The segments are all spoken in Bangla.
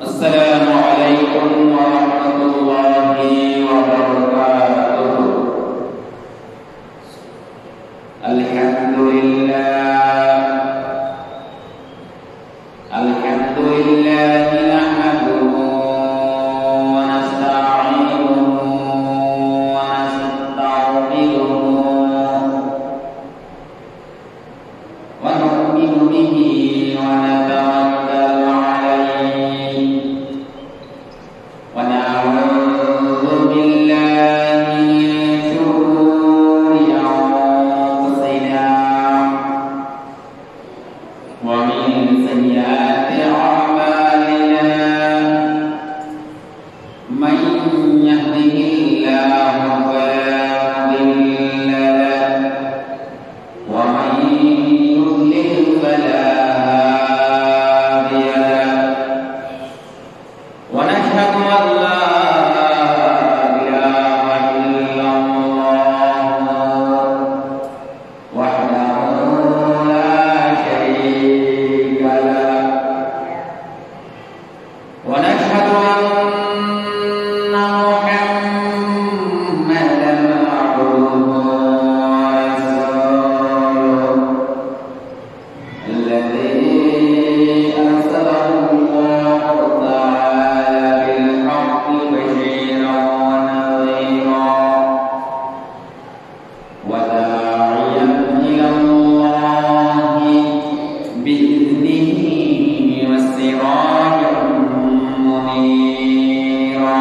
Assalamualaikum warahmatullahi wabarakatuh. Alhamdulillah nahmaduhu wa nasta'inuhu wa nastaghfiruhu wa nu'minu bihi wa natawakkalu alayhi wa na'udzu billahi min shururi anfusina wa min sayyiati a'malina man yahdihillahu fala mudilla lahu wa man yudlil fala hadiya lahu wa nashhadu an la ilaha illallah wahdahu la syarika lahu wa nashhadu anna Muhammadan abduhu wa rasuluhu alladzi arsalahu Allahu ta'ala bil haqqi bashiran wa nadhiran wa da'iyan ila Allahi bi'iznihi wa sirajan munira.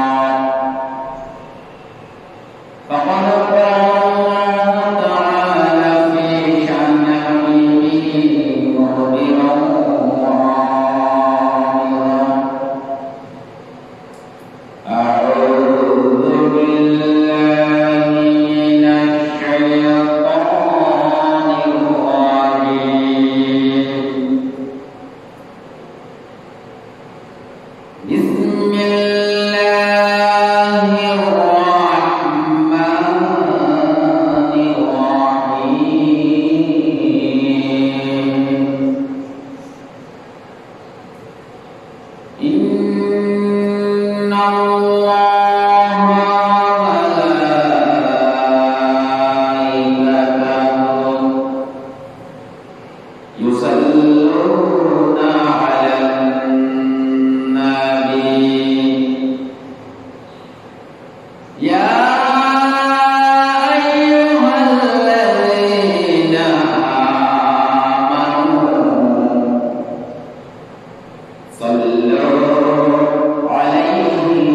فقد قال الله تعالى في شأن حبيبه مخبرا وعامرا أعوذ بالله من الشيطان الرجيم بسم الله الرحمن الرحيم إن الله وملائكته يصلون على النبي يا أيها الذين آمنوا صلوا عليه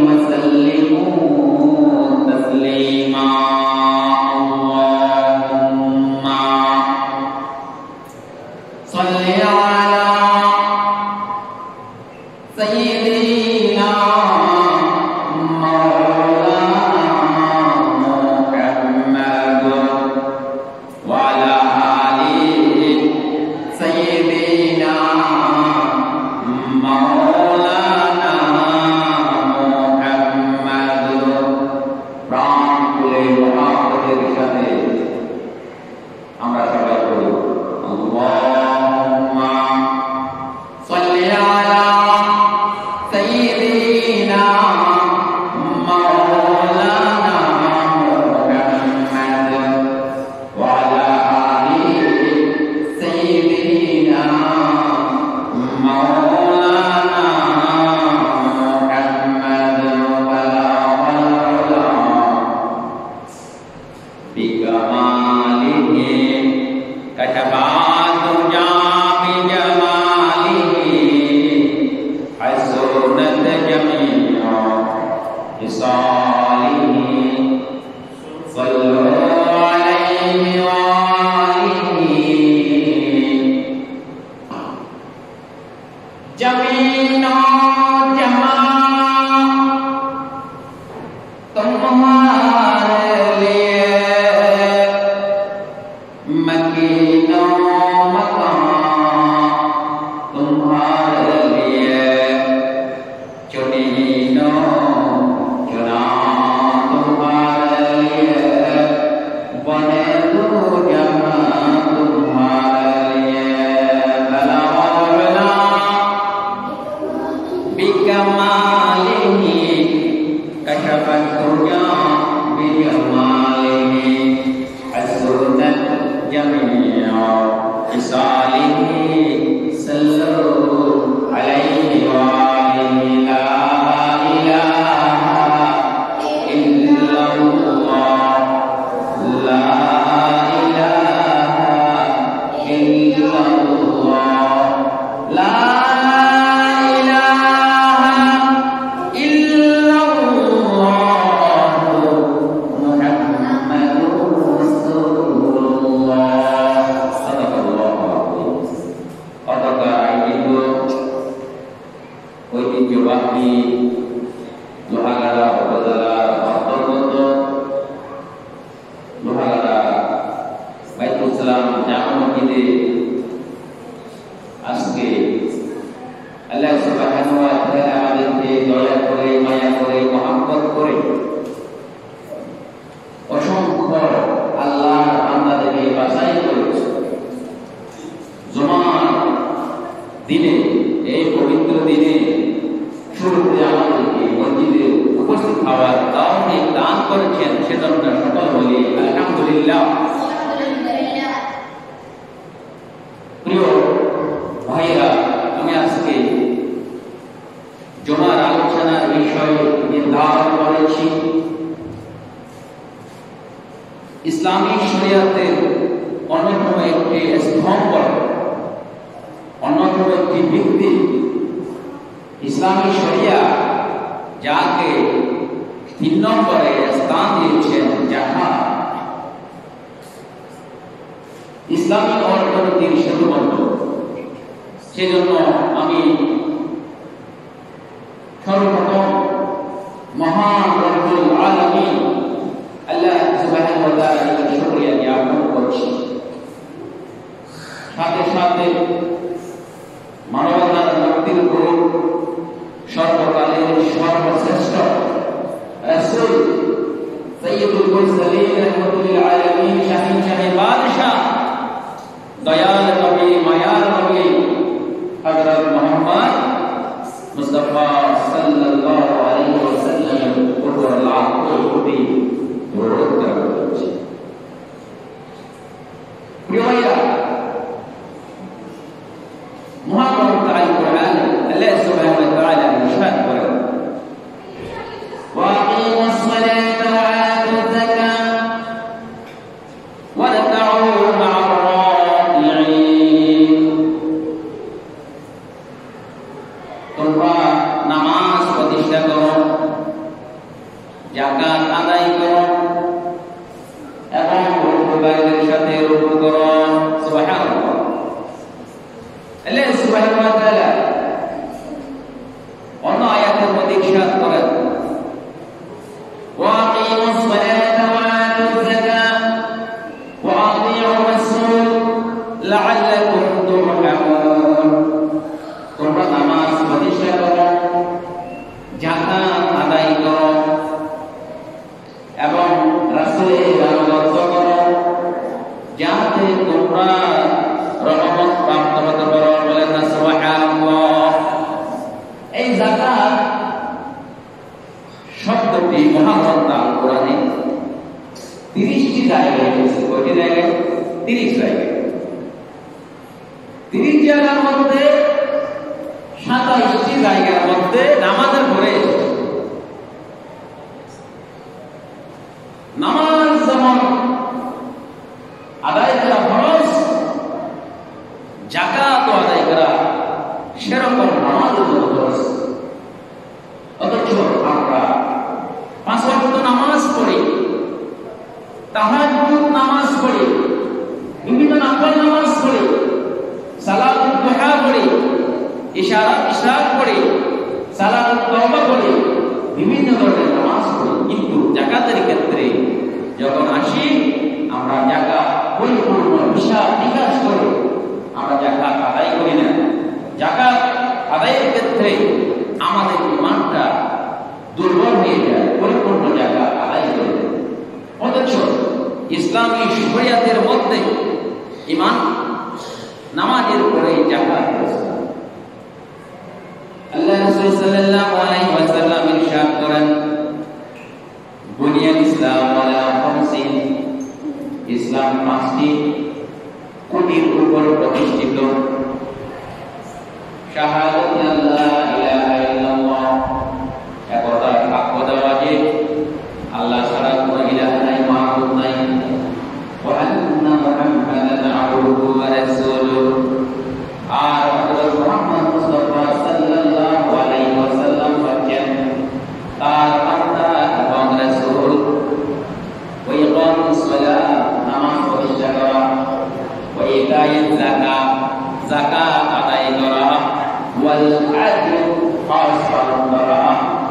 وسلموا تسليما اللهم صل على سيدنا مولانا محمد وعلى آل سيدنا مولانا محمد প্রাণ খুলে মহাপতের সাথে আমরা সবাই বলি আল্লাহুম্মা সাল্লি আলা সাইয়্যিদিনা মাওলানা মুহাম্মাদ ওয়া আলা আলি সাইয়্যিদিনা মাওলানা মুহাম্মাদ ওয়া আলা bikamalihi kashabatu jami jamalihi hasunat jami'a isalihi sallu alaihi wa alihi jamina jama' तुम्हारे लिए मकीनो मकान तुम्हारे लिए चुनीनो चुना بكماله كشف الدنيا بجماله حسنت جميع خصاله صلوا عليه وآله لا إله إلا الله لا إله إلا الله لا ঐতিহ্যবাহী লোহাগাড়া উপজেলার অন্তর্গত লোহাগাড়া বাইতুল সালাম জামে মসজিদে আজকে আল্লাহ সুবহানাহু ওয়া তাআলা আমাদেরকে দয়া করে মায়া করে মহব্বত করে অসংখ্য আল্লাহর বান্দাদেরকে বাছাই করেছে জুমার দিনে এই পবিত্র দিনে শুরুতে আমাদেরকে মসজিদে উপস্থিত হওয়ার তৌফিক দান করেছেন সেজন্য সকল বলি আলহামদুলিল্লাহ। প্রিয় ভাইরা, আমি আজকে জুমার আলোচনার বিষয় নির্ধারণ করেছি ইসলামী শরিয়াতের অন্যতম একটি স্তম্ভ, অন্যতম একটি ভিত্তি ইসলামী শরিয়া যাকে 3 নম্বরে স্থান দিয়েছেন জাকাত। ইসলামী অর্থনীতির সেতুবন্ধ। সেজন্য আমি সর্বপ্রথম মহান রব্বুল আলামিন আল্লাহ সুবহানাহু ওয়া তাআলার শুকরিয়া জ্ঞাপন করছি। সাথে সাথে মানবতার মুক্তির উপর সর্বকালের সর্বশ্রেষ্ঠ রাসূল সাইয়্যিদুল মুরসালিন রাহমাতুল আলামিন শাহীন শাহে বাদশাহ দয়াল নবী মায়ার নবী হযরত মুহাম্মদ মুস্তাফা সাল্লাল্লাহু আলাইহি ওয়াসাল্লাম উপর লাখ কোটি দরুদ করছি। প্রিয় ভাইরা, মহান আল কোরআন আল্লাহ সুবহানাহু ওয়া তাআলা ইরশাদ করেন ওয়াকিমুস সালাতা ওয়া আতুজ যাকাত ওয়ারকাউ মা'আর রাকিঈন। তোমরা নামাজ প্রতিষ্ঠা করো, যাকাত আদায় করো এবং রুকুবাইদের সাথে রুকু করো। সুবহানাল্লাহ। আল্লাহ সুবহানাহু ওয়া তাআলা অন্য আয়াতের মধ্যে ইরশাদ করেন ওয়াকিমুস সালাতা ওয়া আতুজ যাকাত ওয়া আতিউর রাসূল লাআল্লাকুম তুরহামুন। তোমরা নামাজ প্রতিষ্ঠা করো, যাকাত আদায় করো এবং রাসূলের আনুগত্য করো যাতে তোমরা রহমত প্রাপ্ত হতে পারো। বলেন না সুবহানাল্লাহ। এই যাকাত শব্দটি মহাগ্রন্থ আল কোরআনে 30টি জায়গায় এসেছে। কয়টি জায়গায়? 30 জায়গায়। 30 জায়গার মধ্যে 27টি জায়গার মধ্যে নামাজের পরে এসেছে। নামাজ যেমন আদায় করা ফরজ, যাকাত আদায় করা সেরকম নামাজের ফরজ। অথচ আমরা 5 ওয়াক্ত নামাজ পড়ি, তাহাজ্জুদ নামাজ পড়ি, বিভিন্ন নফল নামাজ পড়ি, সালাতুল দুহা পড়ি, ইশরাক পড়ি, সালাতুত তাওবা পড়ি, বিভিন্ন ধরনের নামাজ পড়ি। কিন্তু যাকাতের ক্ষেত্রে যখন আসি, আমরা যাকাত পরিপূর্ণ হিসাব নিকাশ করে আমরা যাকাত আদায় করি না। যাকাত আদায়ের ক্ষেত্রে আমাদের ঈমানটা দুর্বল হয়ে যায়, পরিপূর্ণ যাকাত আদায় করে না। অথচ ইসলামী শরিয়াতের মধ্যে ঈমান নামাজের পরে যাকাত। আল্লাহ রাসূল সাল্লাল্লাহু আলাইহি ওয়াসাল্লাম ইরশাদ করেন, বুনিয়াল ইসলাম আলা খামসিন, ইসলাম পাঁচটি খুঁটির উপর প্রতিষ্ঠিত। শাহাদাতু আল্লা ইলাহা ইল্লাল্লাহ, একতা সাক্ষ্য দেওয়া যে আল্লাহ ছাড়া কোনো ইলাহ নাই, মাবুদ নাই। ওয়া আন্না মুহাম্মাদান আবদুহু ওয়া রাসূলুহু, আর হযরত মুহাম্মদ মুস্তাফা সাল্লাল্লাহু আলাইহি ওয়াসাল্লাম হচ্ছেন তার বান্দা এবং রাসূল। ওয়া ইকামুস সালাত, নামাজ প্রতিষ্ঠা করা। ওয়া ইতাইয়াজ যাকাত, যাকাত আদায় করা। ওয়াল আদল ফাসাল করা।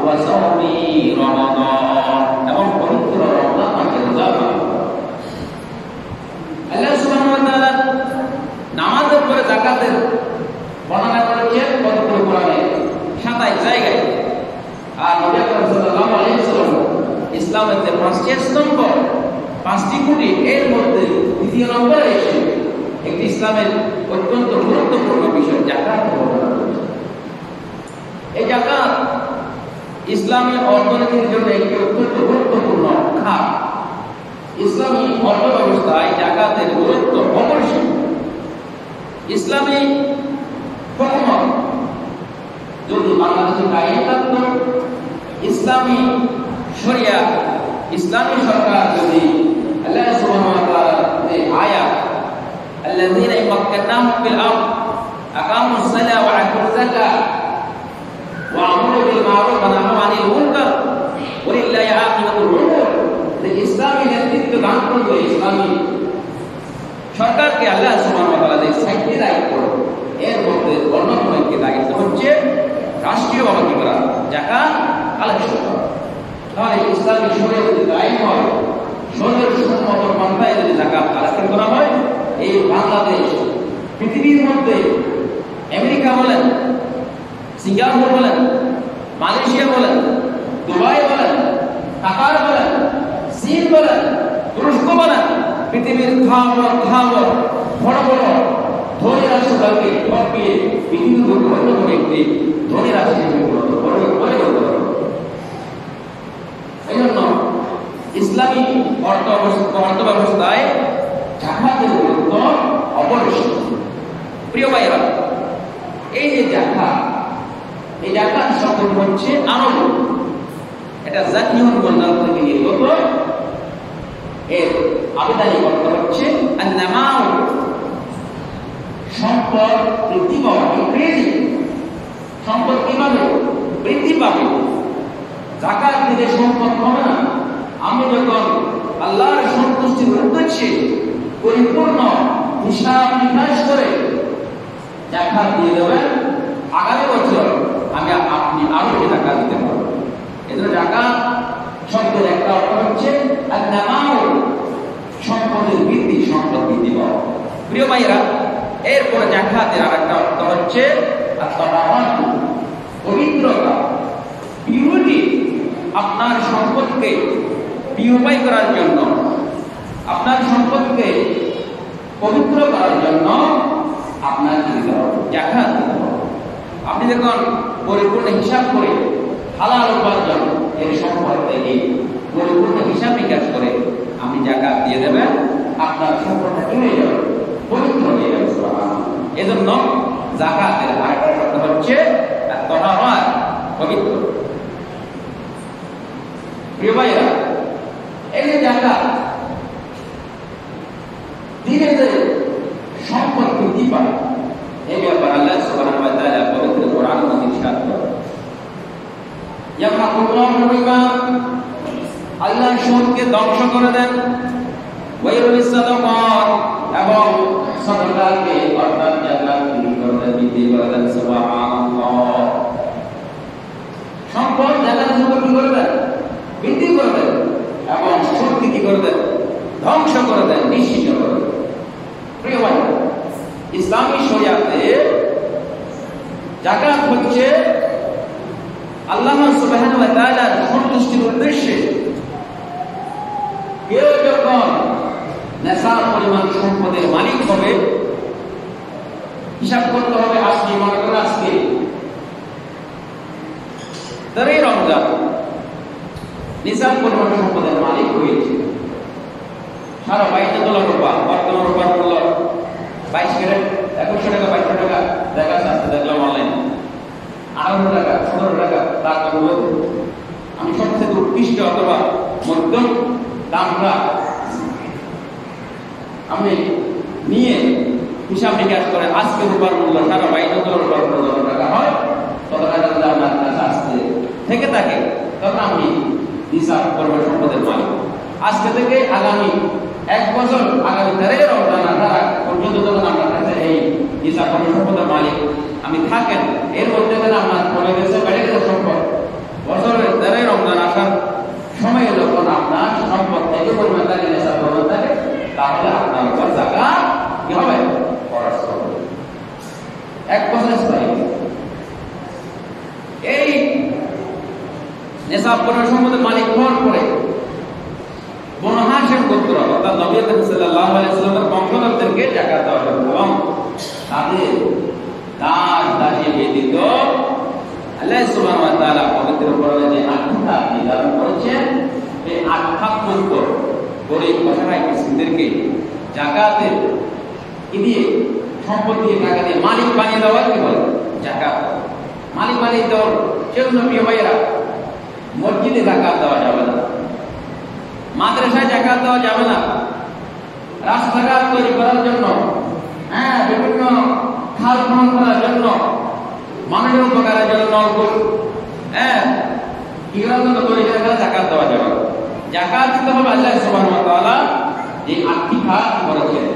ওয়া সাওমি রমাদান, এবং পবিত্র রমজান মাসে রোজা রাখা। আল্লাহ সুবহানাহু ওয়া তাআলা নামাজের পরে যাকাতের বর্ণনা করেছেন পবিত্র কোরআনে 27 জায়গায়। আর নবী আকরাম সাল্লাল্লাহু আলাইহি ওয়াসাল্লাম ইসলামের যে পাঁচটি স্তম্ভ, পাঁচটি খুঁটি, এর মধ্যে দ্বিতীয় নম্বরে এসে একটি ইসলামের অত্যন্ত গুরুত্বপূর্ণ বিষয় যাকাত বর্ণনা করেছেন। এই যাকাত ইসলামী অর্থনীতির জন্য একটি অত্যন্ত গুরুত্বপূর্ণ খাত। ইসলামী অর্থ ব্যবস্থায় যাকাতের গুরুত্ব অপরিসীম। ইসলামী হুকুমত যদি বাংলাদেশে কায়েম থাকত, ইসলামী শরিয়া, ইসলামী সরকার যদি আল্লাহ সুবহানাহু ওয়া তাআলার যে আয়াত আল্লাযীনা ইমাক্কানাহুম ফিল আরদ আকামুস সালাহ ওয়া আতুজ যাকাত ওয়া আমারু বিল মা'রুফ ওয়া নাহাউ আনিল মুনকার ওয়া লিল্লাহি আকিবাতুল উমুর, যে ইসলামী নেতৃত্ব দান করবে, ইসলামী সরকারকে আল্লাহ সুবহানাহু ওয়া তাআলা যে সাইটে দায়িত্ব, এর মধ্যে অন্যতম একটি দায়িত্ব হচ্ছে রাষ্ট্রীয়ভাবে কি করা, যাকাত কালেকশন করা। তাহলে ইসলামী শরিয়া যদি কায়েম হয়, শরীয়ত সম্মত পন্থায় যদি যাকাত কালেকশন করা হয়, এই বাংলাদেশ পৃথিবীর মধ্যে আমেরিকা বলেন, সিঙ্গাপুর বলেন, মালয়েশিয়া বলেন, দুবাই বলেন, কাতার বলেন, চীন বলেন, তুরস্ক বলেন, পৃথিবীর বড় বড় ধনী রাষ্ট্রগুলোকে ঠকিয়ে বিভিন্ন অন্যতম একটি ধনী রাষ্ট্র এই জন্য ইসলামী অর্থ ব্যবস্থায় যাকাতের গুরুত্ব অপরিসীম। প্রিয় ভাইরা, এই যে যাকাত, এই যাকাত শব্দ হচ্ছে আনন্দ, এটা জাতীয় অনুবন্ধন থেকে নির্গত। এর আবেদনিক অর্থ হচ্ছে আন-নামাউ, সম্পদ বৃদ্ধি পাওয়া, ইনক্রিজিং। সম্পদ কিভাবে বৃদ্ধি পাবে? যাকাত দিলে সম্পদ হবে না। আমি যখন আল্লাহর সন্তুষ্টির উদ্দেশ্যে পরিপূর্ণ হিসাব নিকাশ করে যাকাত দিয়ে দেবেন, আগামী বছর আপনি আরো টাকা দিতে পারবেন। এজন্য যাকাত শব্দের একটা অর্থ হচ্ছে আন-নামাউ, সম্পদের বৃদ্ধি, সম্পদ বৃদ্ধি পাওয়া। প্রিয় ভাইরা, এরপরে যাকাতের আরেকটা অর্থ হচ্ছে আত-তাহারাত, পবিত্রতা, পিউরিটি। আপনার সম্পদকে পিউরিফাই করার জন্য, আপনার সম্পদকে পবিত্র করার জন্য আপনার দিতে হবে যাকাত। আপনি যখন পরিপূর্ণ হিসাব করে হালাল উপার্জন এর সম্পদ থেকে পরিপূর্ণ হিসাব নিকাশ করে আপনি যাকাত দিয়ে দেবেন, আপনার সম্পদটা কি হয়ে যাবে? পবিত্র হয়ে যাবে। এজন্য যাকাতের আরেকটা শব্দ হচ্ছে তাহারাত, পবিত্র। প্রিয় ভাইরা, এই যে যাকাত দিলে যে সম্পদ বৃদ্ধি পায়, এই ব্যাপারে আল্লাহ সুবহানাহু ওয়া তাআলা পবিত্র কোরআন মধ্যে ইরশাদ করেন, ইয়ামহাকুল্লাহু রিবা, আল্লাহ সুদকে ধ্বংস করে দেন, ওয়া ইউরবিস সাদাকাত, এবং সাদাকাকে অর্থাৎ যাকাত বৃদ্ধি করে দেন। সুবহানাল্লাহ। সম্পদ যাকাত কি করে দেন? বৃদ্ধি করে দেন, এবং সুদকে কি করে দেন? ধ্বংস করে দেন, নিশ্চিত করে দেন। প্রিয় ভাই, ইসলামী শরিয়াতে যাকাত হচ্ছে আল্লাহ সুবহানাহু ওয়া তাআলার সন্তুষ্টির উদ্দেশ্যে কেউ যখন নেশার পরিমাণ সম্পদের মালিক হবে, হিসাব করতে হবে। আজকে মনে করেন আজকে ধরেই রমজান নিজাম পরিমাণ সম্পদের মালিক হয়েছে। সারা 22 লাখ রূপা, বর্তমান রূপার মূল্য 22 ক্যারেট 2100 টাকা 2200 টাকা দেখা যাচ্ছে, দেখলাম অনলাইনে 18 টাকা 17 টাকা তার মূল্য। আমি সবচেয়ে উৎকৃষ্ট অথবা মধ্যম দামটা আমি নিয়ে হিসাব নিকাশ করে আজকে রূপার মূল্য সারা 22 রূপার মূল্য যত টাকা হয় তত টাকা যদি আমার কাছে আসতে থেকে থাকে তখন আমি নিসাব পরিমাণ সম্পদের মালিক। আজকে থেকে আগামী 1 বছর, আগামী 13 রমজান পর্যন্ত যখন আমার কাছে এই নিসাব পরিমাণ সম্পদের মালিক আমি থাকেন, এর মধ্যে যেন আমার কমে গেছে বেড়ে গেছে সম্পদ, বছরের 13 রমজান আসার সময় যখন আপনার সম্পদ থেকে পরিমাণ থাকে নিসাব পরিমাণ থাকে, তাহলে আপনার উপর যাকাত কি হবে? খরচ হবে। 1 বছর স্থায়ী। এই নিসাব পরিমাণ সম্পদের মালিক হওয়ার পরে বনু হাশিম গোত্র অর্থাৎ নবী করিম সাল্লাল্লাহু আলাইহি ওয়াসাল্লামের বংশধরদেরকে যাকাত দেওয়া হবে এবং তাদের দাস দাসী ব্যতীত আল্লাহ সুবহানাহু ওয়া তাআলা পবিত্র কোরআনে যে আখ্যা নির্ধারণ করেছেন, এই আখ্যাযুক্ত গরিব অসহায় মিসকিনদেরকে যাকাতের দিয়ে সম্পদ দিয়ে টাকা দিয়ে মালিক বানিয়ে দেওয়া কি বলে? যাকাত। মালিক বানিয়ে দেওয়ার জন্য প্রিয় ভাইয়েরা মসজিদে যাকাত দেওয়া যাবে না, মাদ্রাসায় যাকাত দেওয়া যাবে না, রাস্তাঘাট তৈরি করার জন্য, বিভিন্ন খাল খনন করার জন্য, মানুষের উপকারের জন্য নলকূপ কি করার জন্য তৈরি করে যাকাত দেওয়া যাবে না। যাকাত দিতে হবে আল্লাহ সুবহানাহু ওয়া তাআলা যে 8টি খাত করেছেন,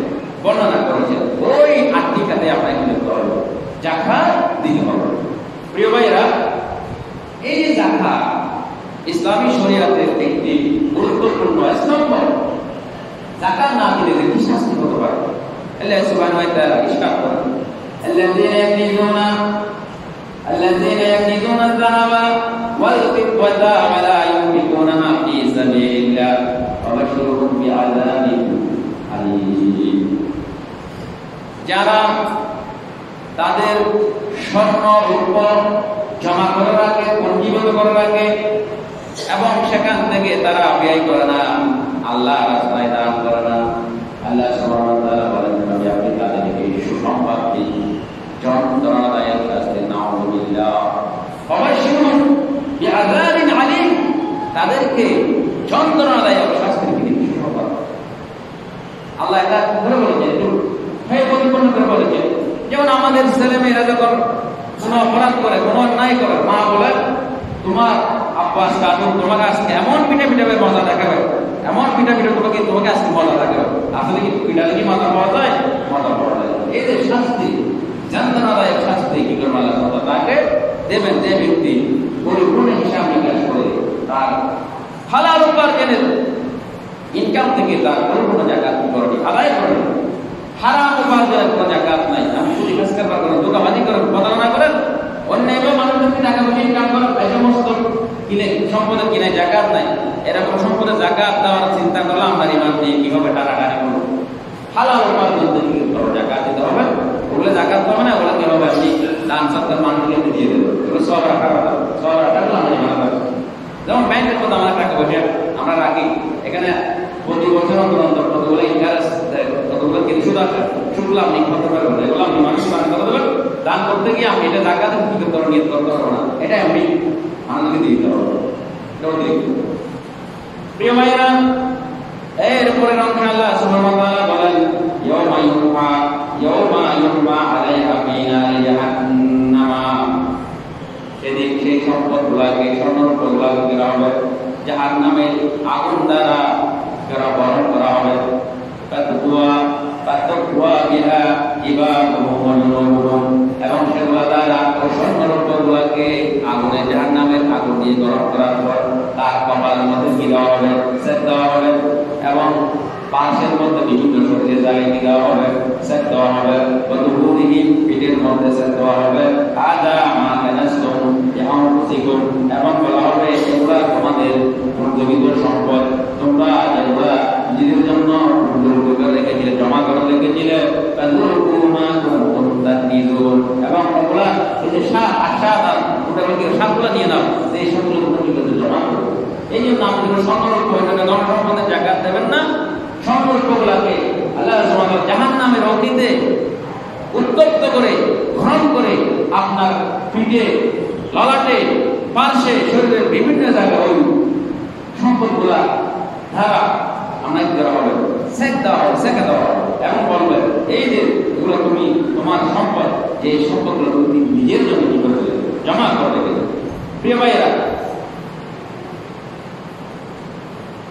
বর্ণনা করেছেন, ওই 8টি খাতে আপনাকে দিতে হবে, যাকাত দিতে হবে। প্রিয় ভাইয়েরা, এই যে যাকাত ইসলামী শরীয়তের একটি গুরুত্বপূর্ণ স্তম্ভ। যাকাত না দিলে কি শাস্তি হতে পারে? আল্লাহ সুবহানাহু ওয়া তাআলা ইরশাদ করেন, الذين يكنزون الذهب والفضة ولا ينفقونها في سبيل الله فبشرهم بعذاب أليم। যারা তাদের স্বর্ণ রূপ জমা করে রাখে, পঞ্জীবদ্ধ করে রাখে এবং সেখান থেকে তারা ব্যয় করে না, আল্লাহর রাস্তায় দান করে না, আল্লাহ সুবহানাহু ওয়া তাআলা বলেন নবী আপনি তাদেরকে সুসংবাদ দিন, যন্ত্রণাদায়ক শাস্তি নাউযুবিল্লাহ, ফাবাশশিরহুম বিআযাবিন আলীম, তাদেরকে যন্ত্রণাদায়ক শাস্তি থেকে সুসংবাদ। আল্লাহ এটা করে বলেছেন, একটু পরিপূর্ণ করে বলেছেন। যেমন আমাদের ছেলেমেয়েরা যখন কোনো অপরাধ করে, কোনো অন্যায় করে, মা বলে তোমার আব্বা আজকে তোমাকে আজকে এমন পিঠে পিঠাবে মজা দেখাবে, এমন পিঠা পিঠে তোমাকে আজকে মজা দেখাবে। আসলে কি পিঠালে কি মজা পাওয়া যায়? মজা পাওয়া যায়। এই যে শাস্তি, যন্ত্রণাদায়ক শাস্তি কি করে আল্লাহ তাকে দেবেন যে ব্যক্তি পরিপূর্ণ হিসাব নিকাশ করে তার হালাল উপার্জনের ইনকাম থেকে তার পরিপূর্ণ যাকাত আদায় করে। হারাম উপার্জনের কোনো যাকাত নাই। আমি চুরি কাজ করবার করেন, দোকাবাজি করেন, প্রতারণা করেন, অন্যায়ভাবে মানুষকে টাকা পয়সা ইনকাম করেন, এই সমস্ত কিনে সম্পদের কিনে যাকাত নাই। এরকম সম্পদের যাকাত দেওয়ার চিন্তা করলে আমরা ইমান দিয়ে কিভাবে টানাটানি করবো? হালাল উপার্জন থেকে যাকাত দিতে হবে। ওগুলো যাকাত হবে না, ওগুলো কি হবে? আপনি দান সৎকার মানুষকে দিয়ে দেবেন, ওগুলো সব রাখা হবে, সব রাখাগুলো আমরা ইমান রাখবো। যেমন ব্যাংকের মধ্যে আমাদের টাকা পয়সা আমরা রাখি, এখানে প্রতি বছর অন্তর কতগুলো ইন্টারেস্ট দেয়, কতগুলো কিছু সুদ আপনি করতে পারবেন, এগুলো আপনি মানুষ দান করে দেবেন। দান করতে গিয়ে আমি এটা জাকাত কি করতে পারবো, নিয়ত করতে পারবো না, এটা আমি মানুষকে দিতে পারবো। প্রিয় ভাইরা, এরপরে আল্লাহ সুবহানাহু ওয়া তাআলা বলেন ইয়াউমা ইউহমা আলাইহা ফি নারি জাহান্নাম, সেদিন সেই সম্পদগুলোকে স্বর্ণরূপগুলোকে দেওয়া হবে জাহান্নামের আগুন দ্বারা বরণ করা হবে। এবং সেগুলো দ্বারা স্বর্ণরূপগুলোকে আগুনে জাহান্নামের আগুন দিয়ে গরম করার পর তার কপালের মধ্যে কি দেওয়া হবে? সেট দেওয়া হবে এবং পাশের মধ্যে বিভিন্ন শরীরে জায়গা দেওয়া হবে, সেট দেওয়া হবে, পিঠের মধ্যে সেট দেওয়া হবে। আদা মা কানাসতুম লিআনফুসিকুম, এবং বলা হবে এগুলা তোমাদের পূর্ববিত সম্পদ, তোমরা এগুলা নিজেদের জন্য রেখেছিলে, জমা করে রেখেছিলে। এবং ওগুলা এই যে আশা মোটামুটি সবগুলো নিয়ে নাও, এই সবগুলো মোটামুটি জমা করো। এই জন্য আপনি সংরক্ষ এখানে জনসম্পদের জাকাত দেবেন না। সংরক্ষগুলাকে আল্লাহ সুবহানাহু ওয়া তাআলা জাহান্নামের অগ্নিতে উত্তপ্ত করে গ্রহণ করে আপনার পিঠে, ললাটে, পার্শ্বে, শরীরের বিভিন্ন জায়গায় ওই সম্পদগুলা ধারা আপনাকে দেওয়া হবে, সেক দেওয়া হবে, সেকে দেওয়া হবে এবং বলবে এই যে এগুলো তুমি তোমার সম্পদ, যে সম্পদগুলো তুমি নিজের জন্য কি করে দেবে, জমা করে দেবে। প্রিয় ভাইয়েরা,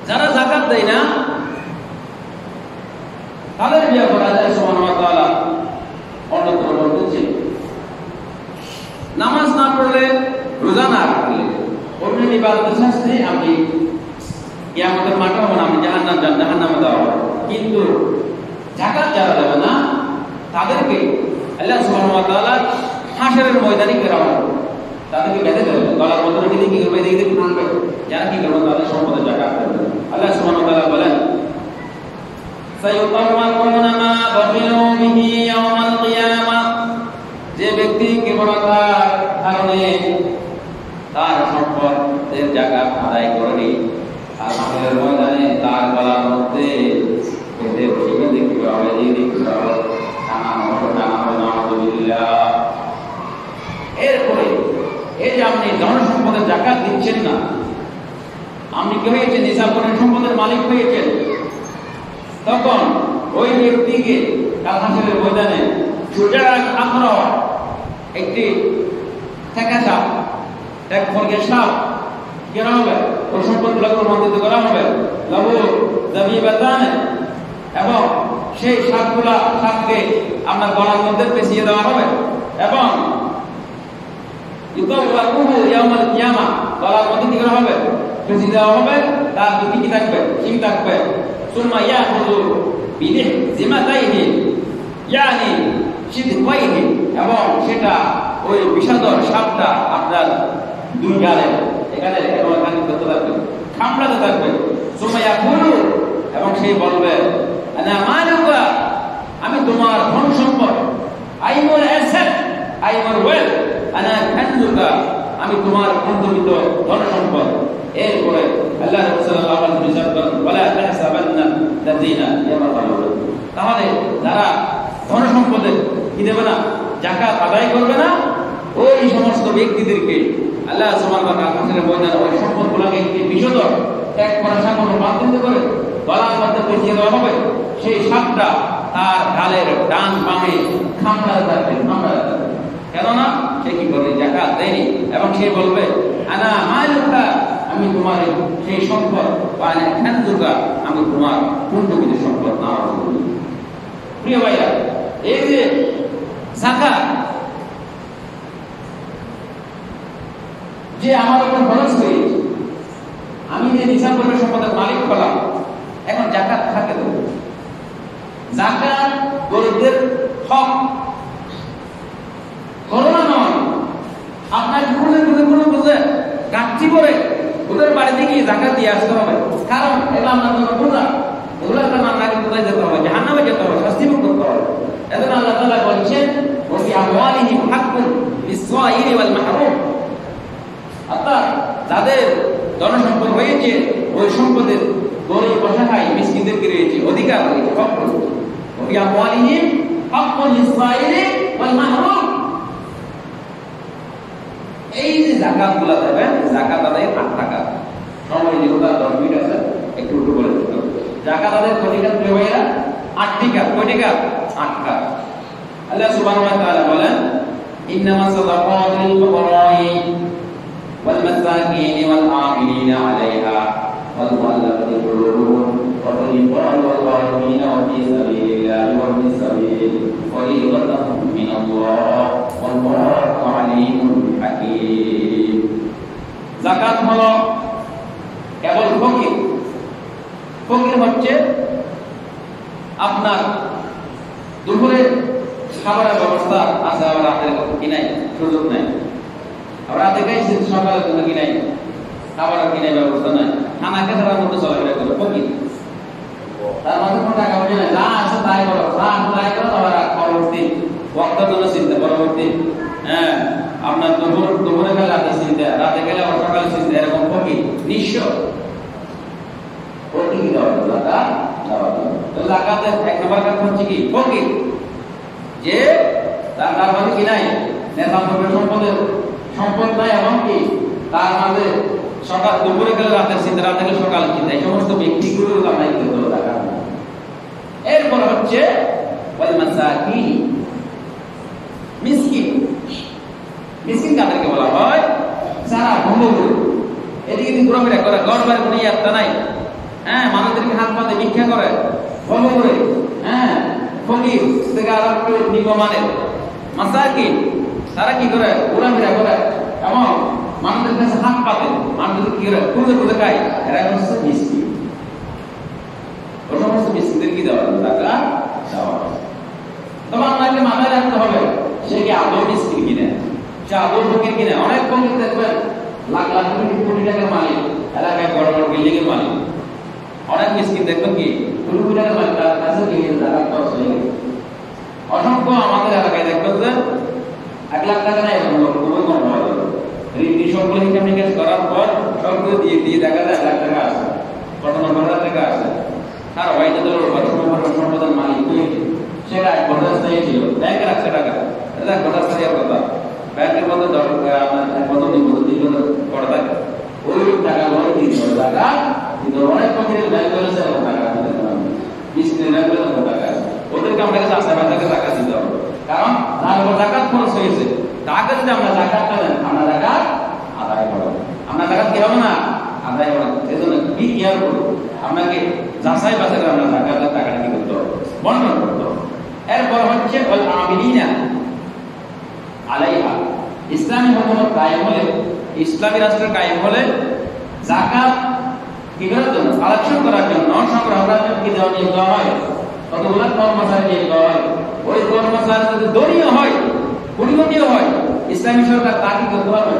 যারা যাকাত দেয় না তাদের ব্যাপারে আল্লাহ সুবহানাহু ওয়া তাআলা অন্যত্র বলতেছেন, নামাজ না পড়লে, রোজা না রাখলে, অন্য ইবাদতের শাস্তি আপনি কিয়ামতের মাঠে হবেন, আপনি জাহান্নামে দেওয়া হবে। কিন্তু যাকাত যারা দেবে না তাদেরকে আল্লাহ সুবহানাহু ওয়া তাআলা হাশরের ময়দানে ঘেরাও হবে, তাদেরকে বেঁধে দেবে, গলার মধ্যে রেখে কি করবে, দেখে দেখে টানবে, যারা কি করবে তাদের সম্পদে যাকাত দেবে। আল্লাহ সুবহানাহু ওয়া তাআলা বলেন, সায়ুতাওয়াকুনা মা বাখিলু বিহি ইয়াওমাল কিয়ামাহ, যে ব্যক্তি কৃপণতার কারণে তার সম্পদের যাকাত আদায় করেনি, আর হাশরের ময়দানে তার গলার মধ্যে বেঁধে বসিয়ে দেখতে হবে, এরপরে এই যে আপনি জনসম্পদের যাকাত দিচ্ছেন না, আপনি কি হয়েছেন, নিসাবনের সম্পদের মালিক হয়েছেন, তখন ওই ব্যক্তিকে কাল হাসরের ময়দানে সুজার আখরা একটি ঠেকা সাপ, এক খড়গের সাপ কেন হবে, ওই সম্পদগুলোকে রূপান্তরিত করা হবে, লাবু জাবিবাতান, এবং সেই সাপকে আপনার গলার মধ্যে পেঁচিয়ে দেওয়া হবে, এবং ইউতাওয়াকুহু ইয়াওমাল কিয়ামা, গলার মধ্যে কি করা হবে, পেঁচিয়ে দেওয়া হবে, তার দুটি কি থাকবে, শিং থাকবে। সুম্মা ইয়াখুযু বিজিমাতাইহি ইয়ানি শিদকাইহি, এবং সেটা ওই বিষাদর সাপটা আপনার দুই গালে, এখানে এখানে করতে থাকবে, খামড়াতে থাকবে। সুম্মা ইয়াকুলু, এবং সেই বলবে, আনা মালুকা, আমি তোমার ধন সম্পদ, I more asset, I more wealth, আনা কানজুকা, আমি তোমার বন্ধুমিত ধন সম্পদ। এরপরে আল্লাহ সাল্লাল্লাহু আলাইহি ওয়াসাল্লাম বলেন, ওয়ালা তাহসাবান্না লাযিনা ইয়াবখালুন, তাহলে যারা ধন সম্পদে কি দেবে না, যাকাত আদায় করবে না, ওই সমস্ত ব্যক্তিদেরকে আল্লাহ সুবহানাহু ওয়া তাআলা হাসরের ময়দানে ওই সম্পদগুলোকে একটি বিষধর ত্যাগ করা সামান্য বাধ্য করে গলার মধ্যে পেঁচিয়ে দেওয়া হবে, সেই সাপটা তার গালের ডান বামে খামড়াতে থাকবে, খামড়াতে থাকবে, কেননা সে কি করবে, যাকাত দেয়নি। এবং সে বলবে, আনা মালুকা, আমি তোমার সেই সম্পদ, আনা কানজুকা, আমি তোমার কুণ্ঠবিদ সম্পদ না। প্রিয় ভাইরা, এই যে যাকাত যে আমার উপর খরচ হয়েছে, আমি যে নিসাব করে সম্পদের মালিক হলাম, এখন যাকাত থাকে দেব। যাকাত গরিবদের হক, করোনা নয়, আপনার কোনো বুঝে গাছটি করে ওদের বাড়িতে গিয়ে যাকাত দিয়ে আসতে হবে, কারণ এগুলো আপনার জন্য বোঝা, এগুলো আপনার আপনাকে কোথায় যেতে হবে, জাহান্নামে যেতে হবে, শাস্তি ভোগ করতে হবে। এজন্য আল্লাহ তাআলা বলেছেন, ওয়াফি আমওয়ালিহিম হাক্কুন লিস-সাইলি ওয়াল মাহরুম, অর্থাৎ যাদের জনসম্পদ হয়েছে ওই সম্পদের গরিব অসহায় মিসকিনদেরকে রয়েছে অধিকার রয়েছে, হক রয়েছে। ওয়াফি আমওয়ালিহিম হাক্কুন লিস-সাইলি ওয়াল মাহরুম, এই যে যাকাতগুলো দেবেন, যাকাত আদায় 8 টাকা, সময় যেগুলো 10 মিনিট আছে, একটু উল্টো বলে দিতে হবে। যাকাত আদায় কত টাকা প্রিয় ভাইরা? 8 টাকা। কয় টাকা? 8 টাকা। আল্লাহ সুবহানাহু ওয়া তাআলা বলেন, ইন্নামাস সাদাকাতু লিল ফুকারা'i ওয়াল মাসাকিনি ওয়াল আমিলিনা আলাইহা ওয়াল মুআল্লাফাতি কুলুবুহুম ওয়া ফিল রিকাবি ওয়াল গহারিমিনা ওয়া ফি সাবিলিল্লাহি ওয়া ফিস সাবিল ফরিদাতাম মিনাল্লাহ ওয়াল্লাহু আলিমুন হাকীম। যাকাত হলো কেবল ফকির, ফকির হচ্ছে আপনার দুপুরে খাবারের ব্যবস্থা আছে, আবার রাতের কি নাই, সুযোগ নাই, আবার রাতে খাইছে সকালের জন্য কি নাই, খাবারের কি নাই, ব্যবস্থা নাই, খানা খেতে মধ্যে চলাফেরা করে ফকির। তার মাঝে কোনো টাকা পয়সা নাই, যা আছে তাই করো, যা তাই করো, আবার পরবর্তী ওয়াক্তের জন্য চিন্তা, পরবর্তী আপনার দুপুরে গেলে রাতে চিন্তা, রাতে গেলে আবার সকালে চিন্তা, এরকম ফকির নিঃস্ব ফকির দেওয়া জাকাত দেওয়া যাবে। তো জাকাতের এক নম্বর কাজ হচ্ছে কি ফকির, যে তার মাঝে কি নাই নেতা সম্পদ নাই এবং কি তার মাঝে সকাল দুপুরে গেলে রাতের চিন্তা, রাতে গেলে সকালে চিন্তা, এই সমস্ত ব্যক্তিগুলো আমরা কি করতে জাকাত। এরপর হচ্ছে ওয়াল মাসাকিন, মিসকিন। মিসকিন কাদেরকে বলা হয়? যারা ভঙ্গগুলো এদিকে দিন ঘোরাফেরা করে, ঘর বাড়ি কোনো ইয়াত্তা নাই, হ্যাঁ, মানুষদেরকে হাত পাতে ভিক্ষা করে, ভঙ্গ করে, হ্যাঁ, ফকির থেকে আরম্ভ করে নিম্নমানের মাসাকিন, তারা কি করে ঘোরাফেরা করে এবং মানুষদের কাছে হাত পাতে, মানুষদের কি করে খুঁজে খুঁজে খায়, এরা হচ্ছে মিসকিন। ওই সমস্ত মিসকিনদের কি দেওয়া টাকা দেওয়া। তবে আপনাকে মাথায় রাখতে হবে সে কি আদৌ মিসকিন কিনে, সে আদৌ ফকির কিনে। অনেক ফকির দেখবেন লাখ লাখ কোটি টাকার মালিক, এলাকায় বড় বড় বিল্ডিং এর মালিক। অনেক মিসকিন দেখবেন কি কোটি কোটি টাকার মালিক, তার কাছে গিয়ে টাকা খরচ হয়ে গেছে। অসংখ্য আমাদের এলাকায় দেখবেন যে 1 লাখ টাকা নেই, খুবই কম পাওয়া যাবে। সবগুলো হিসাব নিকাশ করার পর সবগুলো দিয়ে দিয়ে দেখা যায় 1 লাখ টাকা আছে, 90,000 টাকা আছে। তার হয়তো সম্পদের মালিক সেটা 1 ঘন্টা স্থায়ী ছিল, ব্যাংকে রাখছে টাকা, এটা 1 ঘন্টা স্থায়ী কথা। ব্যাংকের মধ্যে 10 করে থাকে, ওই টাকা বলে 300 টাকা কিন্তু অনেক পক্ষের ব্যাংক করেছে টাকা মিসকিনের ব্যাংক করে টাকা আছে, ওদেরকে আমরা কাছে আশা বাজাকে টাকা দিতে হবে। কারণ তার উপর জাকাত খরচ হয়েছে, টাকা যদি আমরা জাকাতটা দেন, আমরা জাকাত আদায় করব, আমরা জাকাত কি হবে না আদায় করব। সেজন্য বি কেয়ারফুল, আপনাকে যাচাই বাছাই করে আমরা জাকাতের টাকাটা কি করতে হবে, বন্টন করতে হবে। এরপর হচ্ছে ওয়াল আমিলিনা আলাইহা। ইসলামী হুকুমত কায়েম হলে, ইসলামী রাষ্ট্র কায়েম হলে যাকাত কি করার জন্য, কালেকশন করার জন্য, সংগ্রহ করার জন্য কি দেওয়া হয়, কতগুলো কর্মচারী নিয়োগ দেওয়া হয়। ওই কর্মচারী যদি দলীয় হয়, পরিমতীয় হয়, ইসলামী সরকার তাকে করতে পারবে,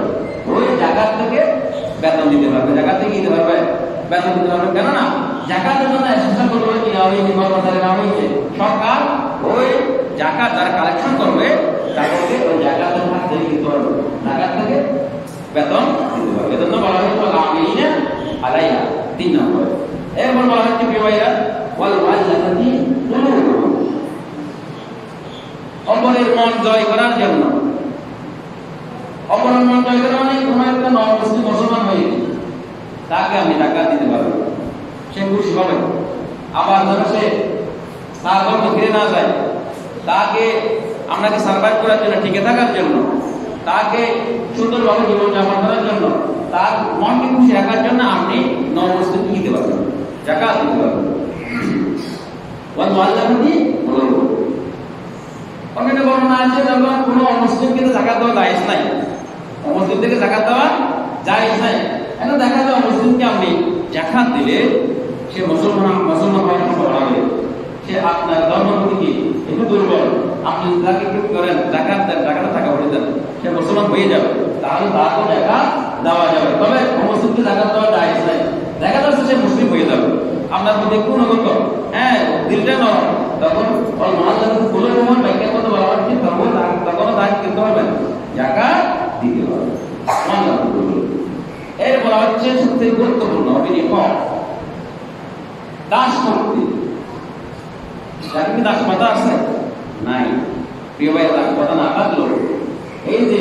ওই জাকাত থেকে বেতন দিতে পারবে, জাকাত থেকে দিতে পারবে, বেতন দিতে পারবে। কেননা জাকাতের জন্য এসেন্সিয়াল করবে কি ওই কর্মচারী নাম হয়েছে সরকার, ওই জাকাত যারা কালেকশন করবে তাদেরকে ওই জাকাতের হাত থেকে দিতে পারবে, জাকাত থেকে বেতন দিতে পারবে। এজন্য বলা হয়েছে আমিলিনা আলাইহা 3 নম্বর। এরপর বলা হচ্ছে বিবাহিরা ওয়াল ওয়ালাতি কুলুবুহুম, অপরের মন জয় করার জন্য। অপরের মন জয় করা মানে কোনো একটা নন-মুসলিম মুসলমান হয়ে তাকে আমি টাকা দিতে পারবো, সে খুশি হবে। আবার ধরো সে তার ধর্ম ফিরে না যায়, তাকে আপনাকে সার্ভাইভ করার জন্য, টিকে থাকার জন্য, তাকে সুন্দরভাবে জীবনযাপন করার জন্য, তার মনকে খুশি রাখার জন্য আপনি নন-মুসলিম দিতে পারবেন, জাকাত দিতে পারবেন। ওয়াল মুআল্লাফাতি কুলুবুহুম, অনেক বর্ণনা আছে যখন কোনো অমুসলিমকে জাকাত দেওয়া জায়েজ নাই, অমুসলিম থেকে জাকাত দেওয়া জায়েজ নাই। এখন দেখা যায় অমুসলিমকে আপনি জাকাত দিলে সে মুসলমান হওয়ার সম্ভাবনা হবে, সে আপনার ধর্মপ্রতি কি একটু দুর্বল, আপনি তাকে কি করেন জাকাত দেন, টাকাটা টাকা ভরে দেন, সে মুসলমান হয়ে যাবে, তাহলে তাকে জাকাত দেওয়া যাবে। তবে অমুসলিমকে জাকাত দেওয়া জায়েজ নাই, দেখা যাচ্ছে সে মুসলিম হয়ে যাবে, আপনার প্রতি গুণগত হ্যাঁ দিলটা নরম, তখন ওই মুআল্লাফাতি কুলুবুহুম ব্যাখ্যার মধ্যে বলা হচ্ছে তখন তাকে কিন্তু হবে জাকাত দিতে হবে। এর বলা হচ্ছে সবচেয়ে গুরুত্বপূর্ণ বিনিময় দাস মুক্তি। যাকে কি দাসপাতা আছে নাই, প্রিয় ভাই, দাসপাতা না থাকলো এই যে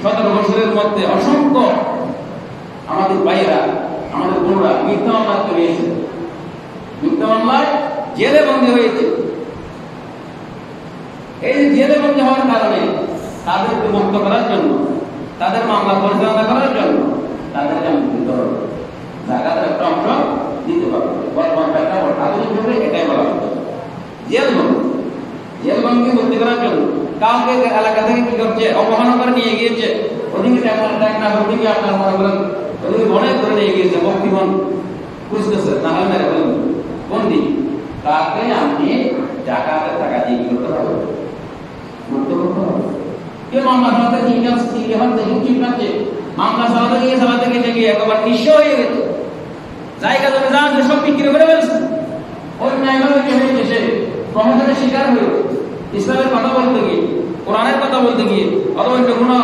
17 বছরের মধ্যে অসংখ্য আমাদের ভাইরা, আমাদের বোনরা মিথ্যা মামলা করিয়েছে, মিথ্যা মামলায় জেলে বন্দী হয়েছে। এই যে জেলে বন্দী হওয়ার কারণে তাদেরকে মুক্ত করার জন্য, তাদের মামলা পরিচালনা করার জন্য তাদেরকে আমি দিতে হবে, জাকাতের একটা অংশ দিতে পারবো। বর্তমান আধুনিক যুগে এটাই বলা হচ্ছে জেলবন্দি মুক্তি করার জন্য। কাউকে এলাকা থেকে কি করছে, অপহরণ করে নিয়ে গিয়েছে, ওদিকে ওদিকে আপনার মনে করেন ওদিকে অনেক করে নিয়ে গিয়েছে, বক্তিবন খুঁজতেছে, না হলে মেরে ফেলুন বন্দি, তাকে আপনি জাকাতের টাকা দিয়ে কি করতে হবে, মুক্ত করতে হবে। কেউ মামলা চালাতে গিয়ে মামলা চালাতে গিয়ে একবার নিঃস্ব হয়ে গেছে, জায়গা জমি যা আছে সব বিক্রি করে ফেলছে, ওই ন্যায়ভাবে কি হয়েছে, সে প্রহসনের শিকার হয়ে ইসলামের কথা বলতে গিয়ে, কোরআনের কথা বলতে গিয়ে, অথবা অন্য কোনো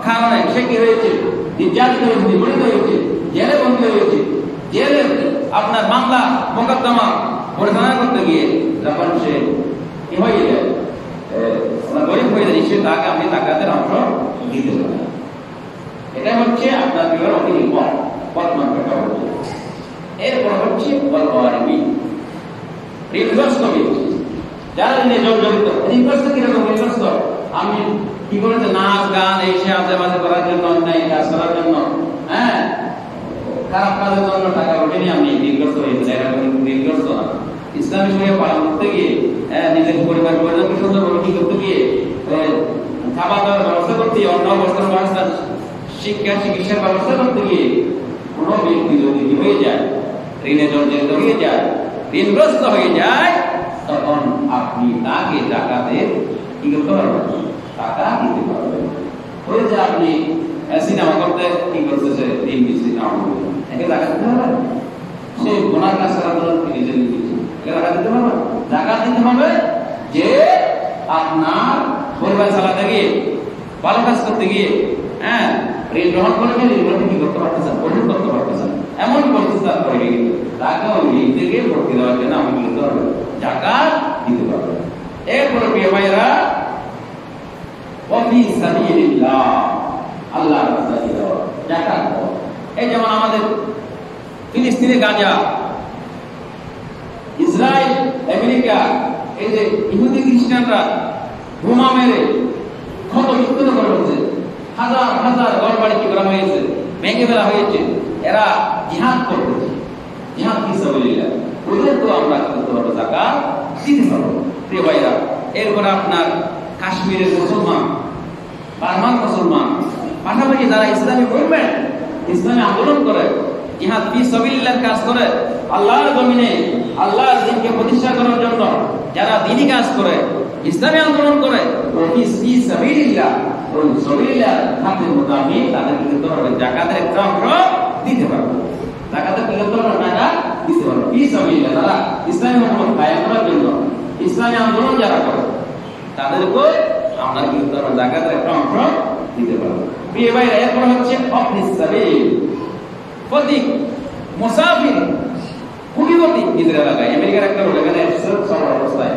কারণে সে কি হয়েছে, নির্যাতিত হয়েছে, নিপীড়িত হয়েছে, জেলে বন্দী হয়েছে, জেলে আপনার মামলা মোকদ্দমা পরিচালনা করতে গিয়ে যখন সে কি হয়ে যায়, গরিব হয়ে যায়, সে তাকে আপনি জাকাতের অংশ দিতে পারেন। এটা হচ্ছে আপনার বিবাহ অতি বর্তমান প্রেক্ষাপট। এরপর হচ্ছে ঋণগ্রস্ত ব্যক্তি, যারা ঋণে জর্জরিত। ঋণগ্রস্ত কিরকম ঋণগ্রস্ত? আমি কি করেছে, নাচ গান এসে আজেবাজে করার জন্য, অন্যায় কাজ করার জন্য, হ্যাঁ, খারাপ কাজের জন্য টাকা ওঠেনি, আপনি ঋণগ্রস্ত হয়েছেন। এরকম ঋণগ্রস্ত না। ইসলামী শরীয়ত পালন করতে গিয়ে, নিজের পরিবার পরিজনকে সুন্দরভাবে কি করতে গিয়ে, খাবার দাবার ব্যবস্থা করতে গিয়ে, অন্য অবস্থার ব্যবস্থা, শিক্ষা চিকিৎসার ব্যবস্থা করতে গিয়ে কোন ব্যক্তি যদি হয়ে যায়, ঋণে জর্জরিত হয়ে যায়, ঋণগ্রস্ত হয়ে যায়, তখন আপনি তাকে জাকাতের কি করতে পারবেন, টাকা দিতে পারবেন। ওই যে আপনি সিনেমা করতে কি করতেছে, ঋণ দিচ্ছে, একে জাকাত দিতে হবে, সে গুনার কাজ করার জন্য নিজে দিচ্ছে, একে জাকাত দিতে হবে। জাকাত দিতে হবে যে আপনার পরিবার চালাতে গিয়ে, ভালো কাজ করতে গিয়ে, হ্যাঁ, ঋণ গ্রহণ করবে, ঋণগুলোকে কি করতে পারতেছেন, পরিশোধ করতে পারতেছেন, এমন পরিস্থিতি তৈরি হয়ে গেছে, তাকে ওই ঋণ থেকে ভর্তি দেওয়ার জন্য আমি কি করতে হবে, জাকাত দিতে পারবো। এরপরে প্রিয় ভাইরা, ওয়াফি সাবিলিল্লাহ, আল্লাহর রাস্তায় দেওয়া জাকাত দেওয়া। এই যেমন আমাদের ফিলিস্তিনে গাজা, ইসরায়েল, আমেরিকা, এই যে ইহুদি খ্রিস্টানরা বোমা মেরে ক্ষত বিক্ষত করে হচ্ছে, হাজার হাজার ঘর বাড়ি কি করা হয়েছে, ভেঙে ফেলা হয়েছে। এরা জিহাদ করতেছে, জিহাদ ফি সাবিলিল্লাহ, ওদের তো আমরা করতে পারবো, জাকাত দিতে পারবো। প্রিয় ভাইরা, এরপরে আপনার কাশ্মীরের মুসলমান, বার্মার মুসলমান, পাশাপাশি যারা ইসলামী মুভমেন্ট, ইসলামী আন্দোলন করে, জিহাদ ফি সাবিলিল্লাহর কাজ করে, আল্লাহর জমিনে আল্লাহর দ্বীনকে প্রতিষ্ঠা করার জন্য যারা দ্বীনি কাজ করে, ইসলামী আন্দোলন করে, ওফি সাবিলিল্লাহ, ওই সাবিলিল্লাহ খাতের মোতাবেক তাদেরকে দিতে পারবে, জাকাতের একটা অংশ দিতে পারবে, জাকাতের টাকা দিতে পারবে। ফি সাবিলিল্লাহ, যারা ইসলামী হুকুমত কায়েম করার জন্য ইসলামী আন্দোলন যারা করে, তাদেরকে আমরা কি করতে পারবো, জাকাতের একটা অংশ দিতে পারবো। প্রিয় ভাইরা, এরপর হচ্ছে অফিস সাবিল, প্রতীক মুসাফির, কুটিপতি নিজের এলাকায়। আমেরিকার একটা লোক এখানে সব অবস্থায়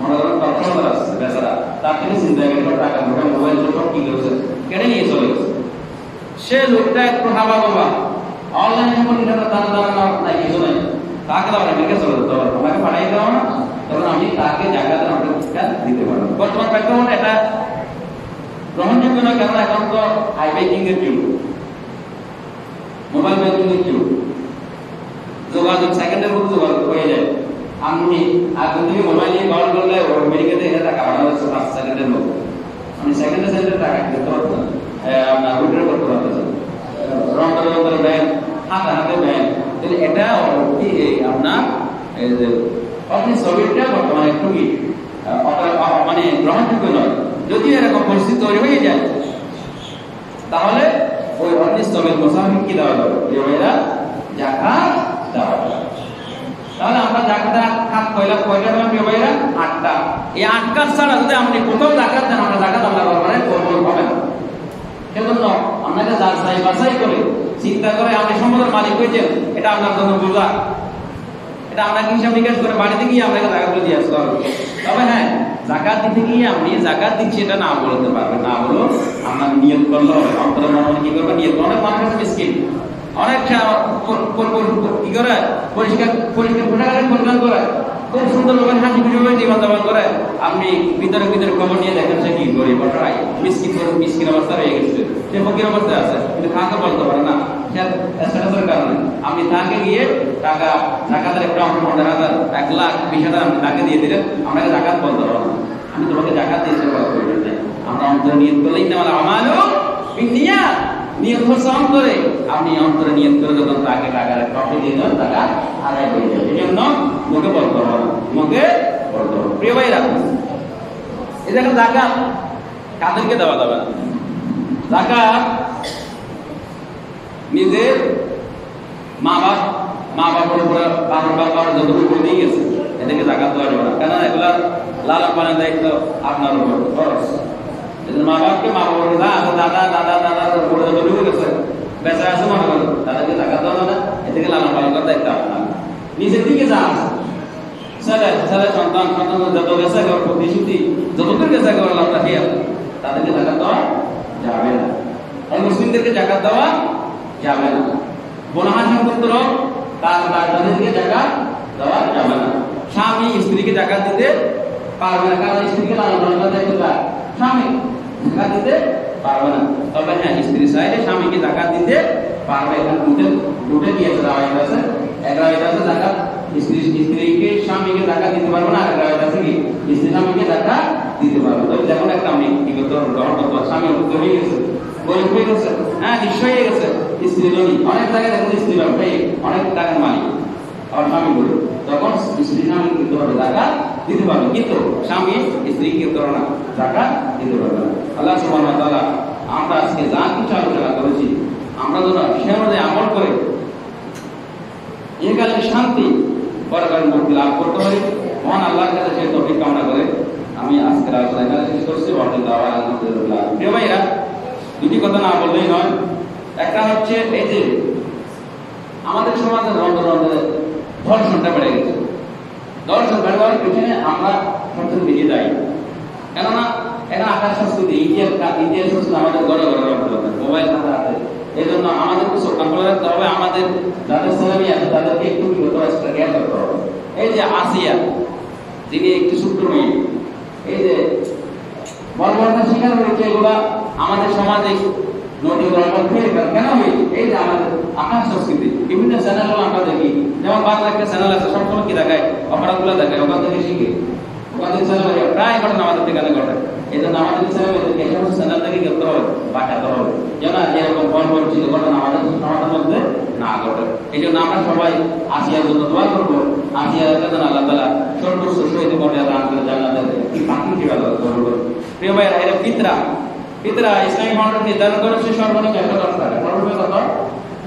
মনে করেন কর্মচারী আসছে, বেচারা, তার থেকে চিন্তা করে টাকা ঢোকা, মোবাইল সব কি করেছে, কেটে নিয়ে চলে গেছে। সে লোকটা একটু হাবা বাবা, অনলাইনে কোনো টাকা দাঁড়া নাই, কিছু নাই, তাকে তো আমেরিকা চলে যেতে হবে, আমাকে পাঠাই দেওয়া না, তখন আমি তাকে জায়গাতে আমাকে দিতে পারবো। বর্তমান প্রেক্ষাপটে এটা গ্রহণযোগ্য নয়, কেন এখন তো হাই ব্যাংকিং এর যুগ, মোবাইল ব্যাংকিং এর যুগ, যোগাযোগ সেকেন্ডের মধ্যে যোগাযোগ হয়ে যায়। আপনি আগে থেকে মোবাইল নিয়ে কল করলে আমেরিকাতে এটা টাকা পাঠানো হচ্ছে 5 সেকেন্ডের মধ্যে, আপনি সেকেন্ডে টাকা দিতে পারতেন, আপনার উইথড্র করতে পারতেছেন, রন্তরে ব্যাংক, হাতে হাতে ব্যাংক। তাহলে এটা আপনার আপনি ছবিটা বর্তমানে একটু মানে গ্রহণযোগ্য নয়। যদি এরকম পরিস্থিতি তৈরি হয়ে যায়, তাহলে ওই অর্থ ছবির মুসাফির কি দেওয়া যাবে, জাকাত দেওয়া যাবে। তাহলে আমরা জাকাতের খাত কয়টা পেলাম প্রিয় ভাইরা? 8টা। এই 8 কাজ ছাড়া যদি আপনি প্রথম জাকাত দেন, আমরা জাকাত আমরা করবেন কবুল হবে না। সেজন্য আপনাকে যাচাই বাছাই করে চিন্তা করে আপনি সম্পদের মালিক হয়েছেন, এটা আপনার জন্য বোঝা, এটা আপনাকে হিসাব নিকাশ করে বাড়িতে গিয়ে আপনাকে জাকাতগুলো দিয়ে আসতে হবে। তবে হ্যাঁ, জাকাত দিতে গিয়ে আপনি জাকাত দিচ্ছি এটা না বলতে পারবেন, না বলো আপনার নিয়ত করলে হবে। অন্তরের মনে কি করবে, নিয়ত। অনেক মানুষ মিসকিন, অনেক কি করে পরিষ্কার পরিষ্কার করে, খুব সুন্দর লোকের হাসি খুশি ভাবে জীবনযাপন করে, আপনি ভিতরে ভিতরে খবর নিয়ে দেখেন সে কি করে বটাই মিসকিন অবস্থা হয়ে গেছে, সে ফকির অবস্থায় আছে, কিন্তু খাকে বলতে পারে না। সেটার কারণে আপনি তাকে গিয়ে টাকা জাকাতের একটা অঙ্ক 15,000, 1 লাখ, 20,000 আপনি তাকে দিয়ে দিলেন, আপনাকে জাকাত বলতে পারবো না, আমি তোমাকে জাকাত দিয়েছি। আমরা অন্তরে নিয়ত করলেই না, আমারও নিয়াত নিয়ত সম করে আপনি অন্তরে নিয়ত করে যখন তাকে টাকার একটা অঙ্ক দিয়ে দেন, টাকা আদায় হয়ে যাবে। এই জন্য মুখে বলতে হবে না, মুখে বলতে হবে। প্রিয় ভাইরা, এই দেখেন জাকাত কাদেরকে দেওয়া যাবে না। জাকাত নিজের মা বাবার উপরে বাবার যতটুকু করে দিয়ে গেছে, এদেরকে জাকাত দেওয়া যাবে না, কেন এগুলা লালন পালনের দায়িত্ব আপনার উপর খরচ। এদের মা বাবাকে মা বাবার দাদা দাদা দাদা বলে ঢুকে গেছে, বেঁচে আছে মনে করো, তাদেরকে টাকা দেওয়া না, এদিকে লালন পালন করার দায়িত্ব আপনার। নিজের দিকে যা আছে ছেলে ছেলে সন্তান সন্তান যত গেছে প্রতিশ্রুতি যতদূর গেছে আপনার খেয়ে তাদেরকে টাকা দেওয়া যাবে না। মুসলিমদেরকে জাকাত দেওয়া যাবে না। বোনাহা সম্পত্র তাদেরকে জাকাত দেওয়া যাবে না। স্বামী স্ত্রীকে জাকাত দিতে পারবে না, কারণ স্ত্রীকে লালন পালন করার দায়িত্ব তার, স্বামী জাকাত দিতে পারবে না। তবে হ্যাঁ, স্ত্রী চাইলে স্বামীকে জাকাত দিতে পারবে। এখানে দুটো দিয়েছে রাওয়ায়াত আছে, এক রাওয়ায়াত আছে জাকাত স্ত্রীকে স্বামীকে জাকাত দিতে পারবে না, আর রাওয়ায়াত আছে কি স্ত্রী স্বামীকে জাকাত দিতে পারবে। তবে যেমন একটা আমি কি করতে পারবো, গ্রহণ করতে পারবো, স্বামী অসুস্থ হয়ে গেছে, গরিব হয়ে গেছে, হ্যাঁ নিঃস্ব হয়ে গেছে, স্ত্রী ধনী, অনেক জায়গায় দেখুন স্ত্রী ব্যবসায়ী, অনেক টাকার মালিক, আর স্বামী গরিব, তখন স্ত্রী স্বামী কিন্তু হবে জাকাত দিতে পারবে, কিন্তু স্বামী স্ত্রী কিন্তু না জাকাত দিতে পারবে না। আল্লাহ সুবহানাহু ওয়া তাআলা আমরা আজকে যা কিছু আলোচনা করেছি আমরা যেন সে অনুযায়ী আমল করে ইহকালের শান্তি পরকালের মুক্তি লাভ করতে পারি। মহান আল্লাহর কাছে সেই তৌফিক কামনা করে আমি আজকের আলোচনা এখানে শেষ করছি। আলহামদুলিল্লাহ। প্রিয় ভাইরা, দুটি কথা না বললেই নয়। একটা হচ্ছে এই যে আমাদের সমাজে রন্ধে রন্ধে ধর্ষণটা বেড়ে গেছে। ধর্ষণ বেড়ে যাওয়ার পিছনে আমরা সবচেয়ে বেশি দায়ী। কেননা এখন আকাশ সংস্কৃতি ইতিহাস সংস্কৃতি আমাদের গড়ে গড়ে মোবাইল হাতে হাতে, এই জন্য আমাদেরকে সরকার করে রাখতে হবে। আমাদের যাদের ছেলেমেয়ে আছে তাদেরকে একটু কি হতে হবে, জ্ঞান করতে হবে। এই যে আসিয়া, যিনি একটি ছোট্ট মেয়ে, এই যে বর্বরতা শিকার হয়েছে, এগুলা আমাদের সমাজে নদী কেন হয়েছে? এই যে আমাদের আকাশ সংস্কৃতি বিভিন্ন চ্যানেল আমরা দেখি, যেমন বাংলা একটা চ্যানেল আছে, সবসময় কি দেখায়, অপরাধগুলো দেখায়, ওখান থেকে শিখে ওখান চ্যানেল প্রায় ঘটনা আমাদের ঠিকানা ঘটে। এই জন্য আমাদের ছেলেমেয়েদেরকে এই সমস্ত চ্যানেল থেকে করতে হবে, বাঁচাতে হবে, যেন এরকম বর্বর ছিল ঘটনা আমাদের সমাজের মধ্যে না ঘটে। এই জন্য আমরা সবাই আসিয়ার জন্য দোয়া করবো, আসিয়ার যেন আল্লাহ তাআলা সর্বোচ্চ শহীদ মর্যাদা দান করে জান্নাতে পাখি কিভাবে করবো। প্রিয় ভাইরা, এর ফিতরা ইসলামিক ফাউন্ডেশন নির্ধারণ করেছে সর্বনিম্ন 110 টাকা, সর্বোচ্চ কত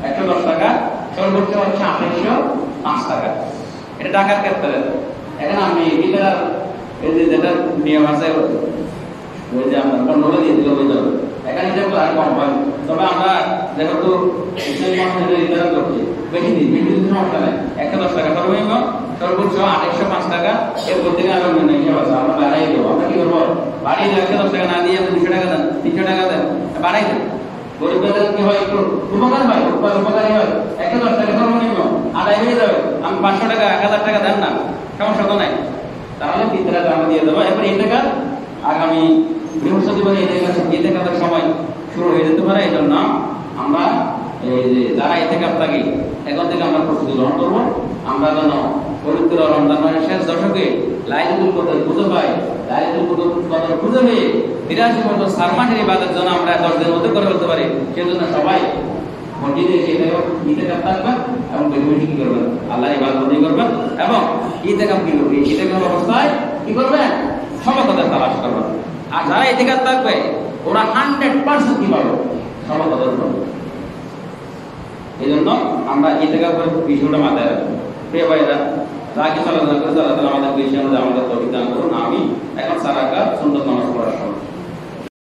110 টাকা, সর্বোচ্চ হচ্ছে 2805 টাকা। এটা টাকার ক্ষেত্রে। এখন আমি ফিতরা এই যে যেটা নিয়ম আছে ওই যে আমরা কন্ট্রোলে দিয়ে দিলে হয়ে যাবে, এখানে যেহেতু আর কম হয়। তবে আমরা যেহেতু ইসলামিক ফাউন্ডেশন নির্ধারণ করছি, বেশি দিন সমস্যা নেই, 110 টাকা সর্বনিম্ন, সর্বোচ্চ 2805 টাকা। এরপর থেকে আরো হিসাব আছে, আমরা বাড়াই দেবো। আমরা কি করবো, বাড়িয়ে 110 টাকা না দিয়ে 200 টাকা দেন, 300 টাকা দেন, বাড়াই দেন। গরিবদের কি হয়, একটু উপকার হয়, উপকারী হয়। 110 টাকা সর্বনিম্ন আদায় হয়ে যাবে। আমি 500 টাকা 1000 টাকা দেন না, সমস্যা তো নাই, তাহলে ফিতরাটা আমরা দিয়ে দেবো। এরপর এই টাকা আগামী বৃহস্পতিবার ইতিকাফের সময় শুরু হয়ে যেতে পারে। এই জন্য আমরা এই যে যারা ইতিকাফ থাকি এখন থেকে আমরা প্রস্তুতি গ্রহণ করবো। আমরা যেন পবিত্র রমজান মাসের শেষ দশকে লাইলাতুল কদর খুঁজে পাই, লাইলাতুল কদর খুঁজে পেয়ে 83 বছর 4 মাসের ইবাদত যেন আমরা 10 দিনের মধ্যে করে ফেলতে পারি। সেজন্য সবাই মসজিদে এসে ইতিকাফ থাকবেন এবং বেশি বেশি কি করবেন, আল্লাহ ইবাদত করবেন এবং ইতিকাফ কি করবেন, ইতিকাফ অবস্থায় কি করবেন, সমাগতের তালাশ করবেন। আর যারা ইতিকাফ থাকবে ওরা 100% কি পাবে, সমাগতের পাবে। এই জন্য আমরা ইতিকাফের বিষয়টা মাথায় রাখবো। প্রিয় ভাইরা, যা কিছু আলোচনা করেছে আল্লাহ তাআলা আমাদের বিষয় আমাদের তৌফিক দান করুন। আমি এখন সারাকাত সুন্নাত নামাজ পড়ার সময়